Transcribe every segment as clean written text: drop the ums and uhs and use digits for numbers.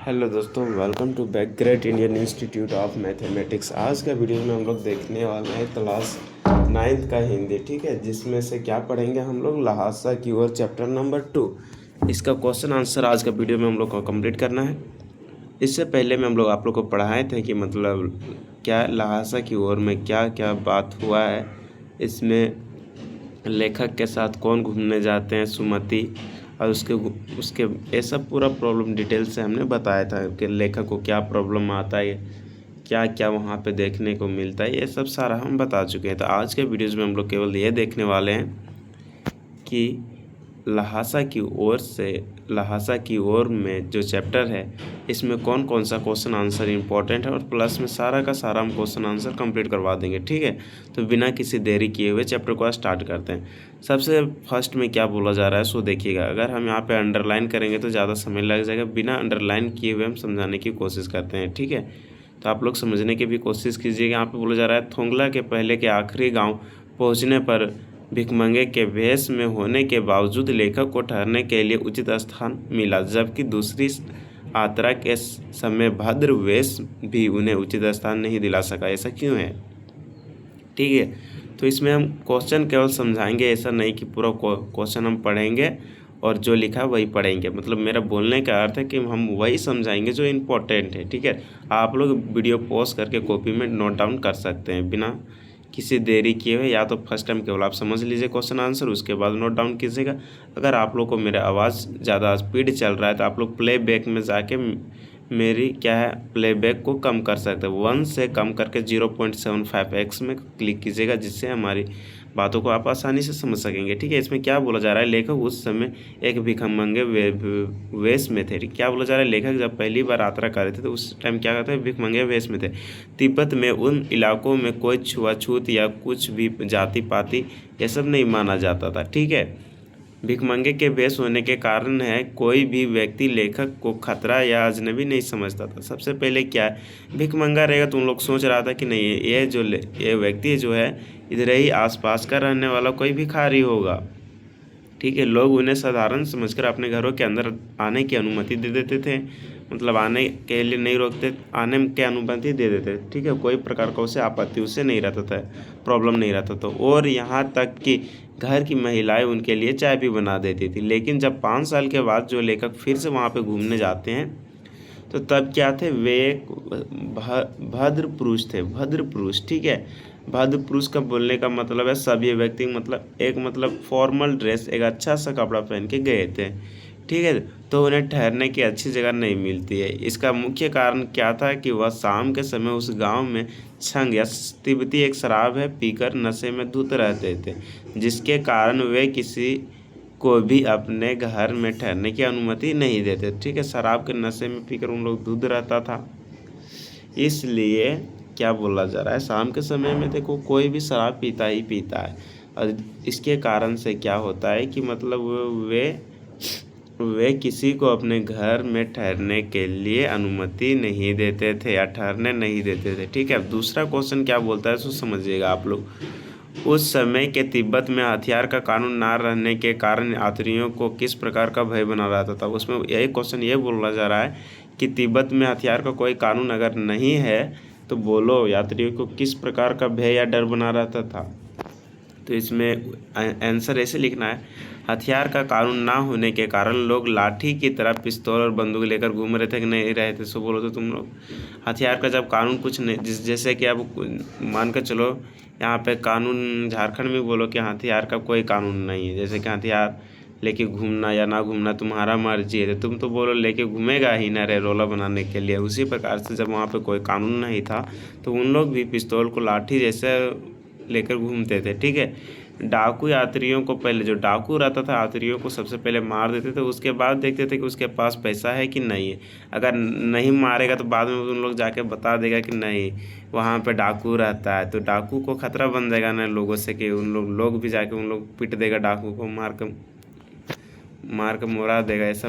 Hello दोस्तों, welcome to back great Indian institute of mathematics. आज का वीडियो में हम लोग देखने वाले हैं क्लास 9th का हिंदी। ठीक है, जिसमें से क्या पढ़ेंगे हम लोग, लहासा की ओर चैप्टर नंबर 2। इसका क्वेश्चन आंसर आज का वीडियो में हम लोग को कंप्लीट करना है। इससे पहले में हम लोग आप लोग को पढ़ाए थे कि मतलब क्या लहासा की ओर में क्या क्या बात हुआ है, इसमें लेखक के साथ कौन घूमने जाते हैं, सुमति, और उसके ये सब पूरा प्रॉब्लम डिटेल से हमने बताया था कि लेखक को क्या प्रॉब्लम आता है, क्या क्या वहाँ पे देखने को मिलता है, ये सब सारा हम बता चुके हैं। तो आज के वीडियोज़ में हम लोग केवल ये देखने वाले हैं कि लहासा की ओर में जो चैप्टर है इसमें कौन कौन सा क्वेश्चन आंसर इंपॉर्टेंट है, और प्लस में सारा का सारा हम क्वेश्चन आंसर कंप्लीट करवा देंगे। ठीक है, तो बिना किसी देरी किए हुए चैप्टर को स्टार्ट करते हैं। सबसे फर्स्ट में क्या बोला जा रहा है सो देखिएगा। अगर हम यहाँ पे अंडरलाइन करेंगे तो ज़्यादा समय लग जाएगा, बिना अंडरलाइन किए हुए हम समझाने की कोशिश करते हैं। ठीक है, तो आप लोग समझने की भी कोशिश कीजिएगा। यहाँ पे बोला जा रहा है, थोंगला के पहले के आखिरी गाँव पहुँचने पर भिखमंगे के वेश में होने के बावजूद लेखक को ठहरने के लिए उचित स्थान मिला, जबकि दूसरी यात्रा के समय भद्र वेश भी उन्हें उचित स्थान नहीं दिला सका। ऐसा क्यों है? ठीक है, तो इसमें हम क्वेश्चन केवल समझाएंगे, ऐसा नहीं कि पूरा क्वेश्चन हम पढ़ेंगे और जो लिखा वही पढ़ेंगे। मतलब मेरा बोलने का अर्थ है कि हम वही समझाएंगे जो इम्पोर्टेंट है। ठीक है, आप लोग वीडियो पॉज करके कॉपी में नोट डाउन कर सकते हैं बिना किसी देरी किए हुए। या तो फर्स्ट टाइम केवल आप समझ लीजिए क्वेश्चन आंसर, उसके बाद नोट डाउन कीजिएगा। अगर आप लोग को मेरा आवाज़ ज़्यादा स्पीड चल रहा है तो आप लोग प्ले बैक में जाके मेरी क्या है प्लेबैक को कम कर सकते हैं। 1 से कम करके 0.75x में क्लिक कीजिएगा, जिससे हमारी बातों को आप आसानी से समझ सकेंगे। ठीक है, इसमें क्या बोला जा रहा है, लेखक उस समय एक भिखमंगे वेश में थे। क्या बोला जा रहा है, लेखक जब पहली बार यात्रा कर रहे थे तो उस टाइम क्या करते हैं, भिखमंगे वेश में थे। तिब्बत में उन इलाकों में कोई छुआछूत या कुछ भी जाति पाति ये सब नहीं माना जाता था। ठीक है, भिखमंगे के वेश होने के कारण है कोई भी व्यक्ति लेखक को खतरा या अजनबी नहीं समझता था। सबसे पहले क्या है, भिखमंगा रहेगा तो उन लोग सोच रहा था कि नहीं ये व्यक्ति जो है इधर ही आसपास का रहने वाला कोई भिखारी होगा। ठीक है, लोग उन्हें साधारण समझकर अपने घरों के अंदर आने की अनुमति दे देते थे, मतलब आने के लिए नहीं रोकते, आने की अनुमति दे देते। ठीक है, कोई प्रकार का उसे आपत्ति उसे नहीं रहता था, प्रॉब्लम नहीं रहता था। और यहाँ तक कि घर की महिलाएं उनके लिए चाय भी बना देती थी। लेकिन जब 5 साल के बाद जो लेखक फिर से वहाँ पे घूमने जाते हैं तो तब क्या थे, वे एक भद्र पुरुष थे। भद्र पुरुष, ठीक है, भद्र पुरुष का बोलने का मतलब है सभ्य व्यक्ति, मतलब फॉर्मल ड्रेस, एक अच्छा सा कपड़ा पहन के गए थे। ठीक है, तो उन्हें ठहरने की अच्छी जगह नहीं मिलती है। इसका मुख्य कारण क्या था कि वह शाम के समय उस गांव में छंग या तिब्बती एक शराब है पीकर नशे में धुत रहते थे, जिसके कारण वे किसी को भी अपने घर में ठहरने की अनुमति नहीं देते। ठीक है, शराब के नशे में पीकर उन लोग धुत रहता था, इसलिए क्या बोला जा रहा है, शाम के समय में देखो कोई भी शराब पीता ही पीता है। और इसके कारण से क्या होता है कि मतलब वे किसी को अपने घर में ठहरने के लिए अनुमति नहीं देते थे या ठहरने नहीं देते थे। ठीक है, अब दूसरा क्वेश्चन क्या बोलता है सो समझिएगा आप लोग। उस समय के तिब्बत में हथियार का कानून ना रहने के कारण यात्रियों को किस प्रकार का भय बना रहता था। उसमें यही क्वेश्चन ये बोला जा रहा है कि तिब्बत में हथियार का कोई कानून अगर नहीं है तो बोलो यात्रियों को किस प्रकार का भय या डर बना रहता था। तो इसमें आंसर ऐसे लिखना है, हथियार का कानून ना होने के कारण लोग लाठी की तरह पिस्तौल और बंदूक लेकर घूम रहे थे कि नहीं रहे थे। सो बोलो तो तुम लोग हथियार का जब कानून कुछ नहीं, जैसे कि अब मान कर चलो यहाँ पे कानून झारखंड में बोलो कि हथियार का कोई कानून नहीं है, जैसे कि हथियार लेके घूमना या ना घूमना तुम्हारा मर्जी है, तो तुम तो बोलो लेके घूमेगा ही ना रे रोला बनाने के लिए। उसी प्रकार से जब वहाँ पे कोई कानून नहीं था तो उन लोग भी पिस्तौल को लाठी जैसे लेकर घूमते थे। ठीक है, डाकू यात्रियों को पहले जो डाकू रहता था यात्रियों को सबसे पहले मार देते थे, उसके बाद देखते थे कि उसके पास पैसा है कि नहीं है। अगर नहीं मारेगा तो बाद में उन लोग जाके बता देगा कि नहीं वहाँ पे डाकू रहता है, तो डाकू को खतरा बन जाएगा ना लोगों से कि उन लोग भी जाके उन लोग पीट देगा डाकू को, मार कर मोड़ा देगा, ऐसा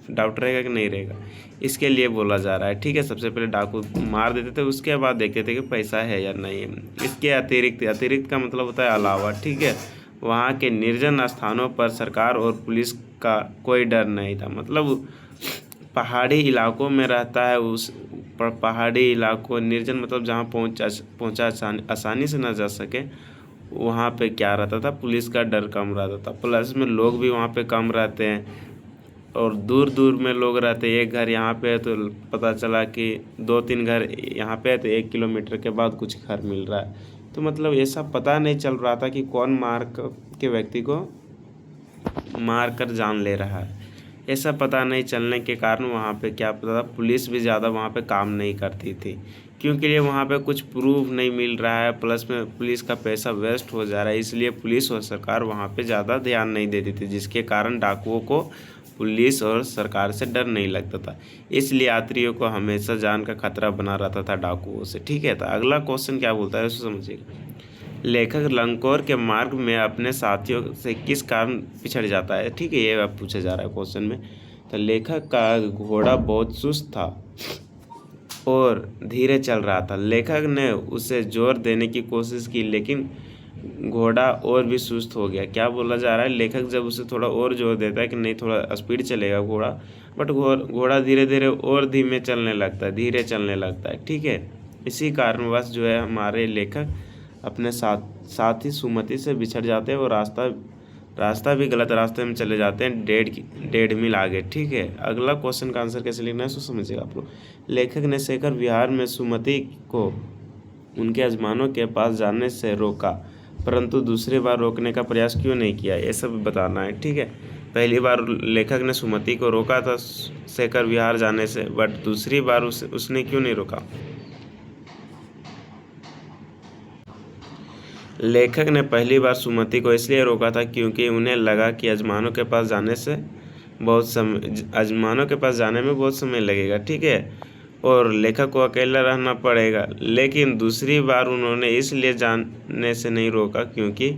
डाउट रहेगा कि नहीं रहेगा, इसके लिए बोला जा रहा है। ठीक है, सबसे पहले डाकू मार देते थे, उसके बाद देखते थे कि पैसा है या नहीं है। इसके अतिरिक्त का मतलब होता है अलावा। ठीक है, वहाँ के निर्जन स्थानों पर सरकार और पुलिस का कोई डर नहीं था। मतलब पहाड़ी इलाकों में रहता है, उस पहाड़ी इलाकों निर्जन मतलब जहाँ पहुँचा आसानी से ना जा सके, वहाँ पे क्या रहता था, पुलिस का डर कम रहता था। प्लस में लोग भी वहाँ पे कम रहते हैं और दूर दूर में लोग रहते हैं। एक घर यहाँ पे है तो पता चला कि 2-3 घर यहाँ पे है तो 1 किलोमीटर के बाद कुछ घर मिल रहा है। तो मतलब ऐसा पता नहीं चल रहा था कि कौन के व्यक्ति को मार कर जान ले रहा है। ऐसा पता नहीं चलने के कारण वहाँ पे क्या पता था, पुलिस भी ज़्यादा वहाँ पे काम नहीं करती थी, क्योंकि ये वहाँ पे कुछ प्रूफ नहीं मिल रहा है, प्लस में पुलिस का पैसा वेस्ट हो जा रहा है। इसलिए पुलिस और सरकार वहाँ पे ज़्यादा ध्यान नहीं देती थी, जिसके कारण डाकुओं को पुलिस और सरकार से डर नहीं लगता था। इसलिए यात्रियों को हमेशा जान का खतरा बना रहता था डाकुओं से। ठीक है, तो अगला क्वेश्चन क्या बोलता है उसको समझिएगा। लेखक लंकोर के मार्ग में अपने साथियों से किस कारण पिछड़ जाता है। ठीक है, ये अब पूछा जा रहा है क्वेश्चन में। तो लेखक का घोड़ा बहुत सुस्त था और धीरे चल रहा था। लेखक ने उसे जोर देने की कोशिश की, लेकिन घोड़ा और भी सुस्त हो गया। क्या बोला जा रहा है, लेखक जब उसे थोड़ा और जोर देता है कि नहीं थोड़ा स्पीड चलेगा घोड़ा, बट घोड़ा धीरे धीरे और धीमे चलने लगता है, धीरे चलने लगता है। ठीक है, इसी कारणवश जो है हमारे लेखक अपने साथी सुमति से बिछड़ जाते हैं और रास्ता भी गलत रास्ते में चले जाते हैं, 1.5 मील आगे। ठीक है, अगला क्वेश्चन का आंसर कैसे लिखना है सो समझिएगा आप लोग। लेखक ने शेखर विहार में सुमति को उनके यजमानों के पास जाने से रोका, परंतु दूसरी बार रोकने का प्रयास क्यों नहीं किया, ये सब बताना है। ठीक है, पहली बार लेखक ने सुमति को रोका था शेखर विहार जाने से, बट दूसरी बार उसने क्यों नहीं रोका। लेखक ने पहली बार सुमति को इसलिए रोका था क्योंकि उन्हें लगा कि यजमानों के पास जाने में बहुत समय लगेगा। ठीक है, और लेखक को अकेला रहना पड़ेगा। लेकिन दूसरी बार उन्होंने इसलिए जाने से नहीं रोका क्योंकि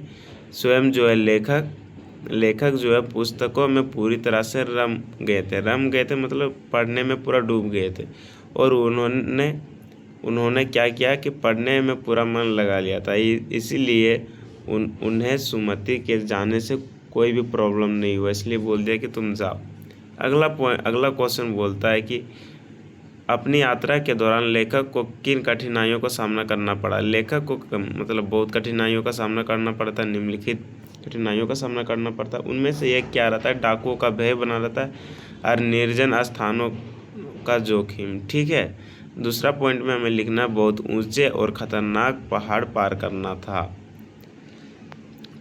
स्वयं जो है लेखक जो है पुस्तकों में पूरी तरह से रम गए थे मतलब पढ़ने में पूरा डूब गए थे, और उन्होंने क्या किया कि पढ़ने में पूरा मन लगा लिया था। इसीलिए उन्हें सुमति के जाने से कोई भी प्रॉब्लम नहीं हुआ, इसलिए बोल दिया कि तुम जाओ। अगला क्वेश्चन बोलता है कि अपनी यात्रा के दौरान लेखक को किन कठिनाइयों का सामना करना पड़ा। लेखक को मतलब बहुत कठिनाइयों का सामना करना पड़ता है, निम्नलिखित कठिनाइयों का सामना करना पड़ता है। उनमें से एक क्या रहता है, डाकुओं का भय बना रहता है और निर्जन स्थानों का जोखिम। ठीक है, दूसरा पॉइंट में हमें लिखना बहुत ऊंचे और खतरनाक पहाड़ पार करना था।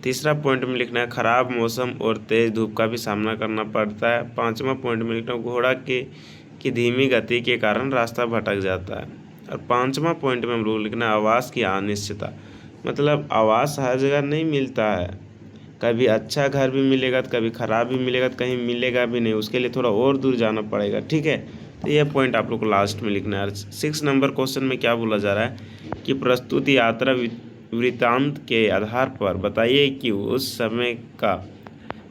तीसरा पॉइंट में लिखना है खराब मौसम और तेज धूप का भी सामना करना पड़ता है। पांचवा पॉइंट में लिखना है घोड़ा की धीमी गति के कारण रास्ता भटक जाता है। और पांचवा पॉइंट में हम लोग लिखना है आवास की अनिश्चितता, मतलब आवास हर जगह नहीं मिलता है, कभी अच्छा घर भी मिलेगा तो कभी ख़राब भी मिलेगा तो कहीं मिलेगा भी नहीं, उसके लिए थोड़ा और दूर जाना पड़ेगा। ठीक है, तो यह पॉइंट आप लोग को लास्ट में लिखना है। 6 नंबर क्वेश्चन में क्या बोला जा रहा है कि प्रस्तुत यात्रा वृत्तांत के आधार पर बताइए कि उस समय का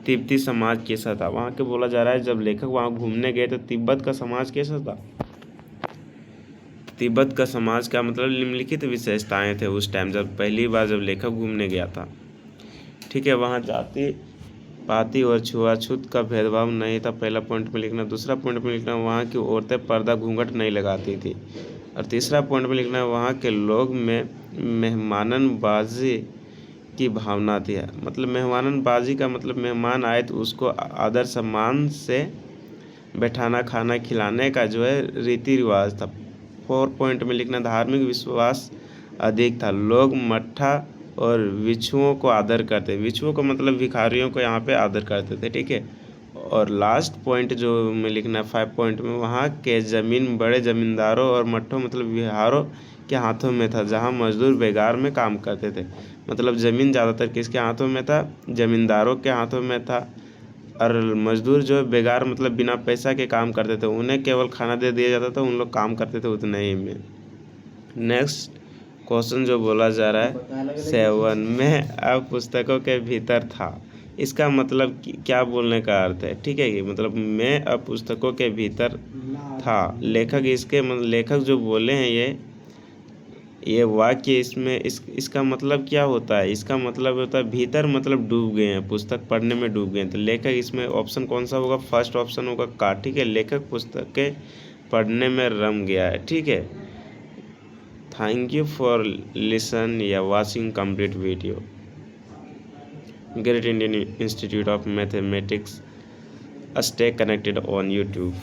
तिब्बती समाज कैसा था। वहाँ के बोला जा रहा है जब लेखक वहाँ घूमने गए तो तिब्बत का समाज कैसा था। तिब्बत का समाज का मतलब निम्नलिखित विशेषताएं थे उस टाइम जब पहली बार जब लेखक घूमने गया था। ठीक है, वहाँ जाति पाती और छुआछूत का भेदभाव नहीं था, पहला पॉइंट में लिखना। दूसरा पॉइंट में लिखना वहाँ की औरतें पर्दा घूंघट नहीं लगाती थी। और तीसरा पॉइंट में लिखना वहाँ के लोग में मेहमाननबाजी की भावना थी। मतलब मेहमाननबाजी का मतलब मेहमान आए तो उसको आदर सम्मान से बैठाना खाना खिलाने का जो है रीति रिवाज था। 4 पॉइंट में लिखना धार्मिक विश्वास अधिक था, लोग मट्ठा और बिच्छुओं को आदर करते, बिच्छुओं को मतलब भिखारियों को यहाँ पे आदर करते थे। ठीक है, और लास्ट पॉइंट जो में लिखना है 5 पॉइंट में वहाँ के ज़मीन बड़े ज़मींदारों और मट्ठों मतलब बिहारों के हाथों में था, जहाँ मजदूर बेगार में काम करते थे। मतलब ज़मीन ज़्यादातर किसके हाथों में था, ज़मींदारों के हाथों में था, और मजदूर जो बेगार मतलब बिना पैसा के काम करते थे, उन्हें केवल खाना दे दिया जाता था, उन लोग काम करते थे उतने ही में। नेक्स्ट क्वेश्चन जो बोला जा रहा है 7 में अब पुस्तकों के भीतर था, इसका मतलब क्या बोलने का अर्थ है। ठीक है, कि मतलब मैं अब पुस्तकों के भीतर था, लेखक इसके मतलब लेखक जो बोले हैं ये वाक्य इसमें इसका मतलब क्या होता है? इसका मतलब होता है भीतर, मतलब डूब गए हैं, पुस्तक पढ़ने में डूब गए हैं। तो लेखक इसमें ऑप्शन कौन सा होगा? फर्स्ट ऑप्शन होगा का। ठीक है, लेखक पुस्तकें पढ़ने में रम गया है। ठीक है, थैंक यू फॉर लिसन या watching complete video. Great Indian institute of mathematics, stay connected on YouTube.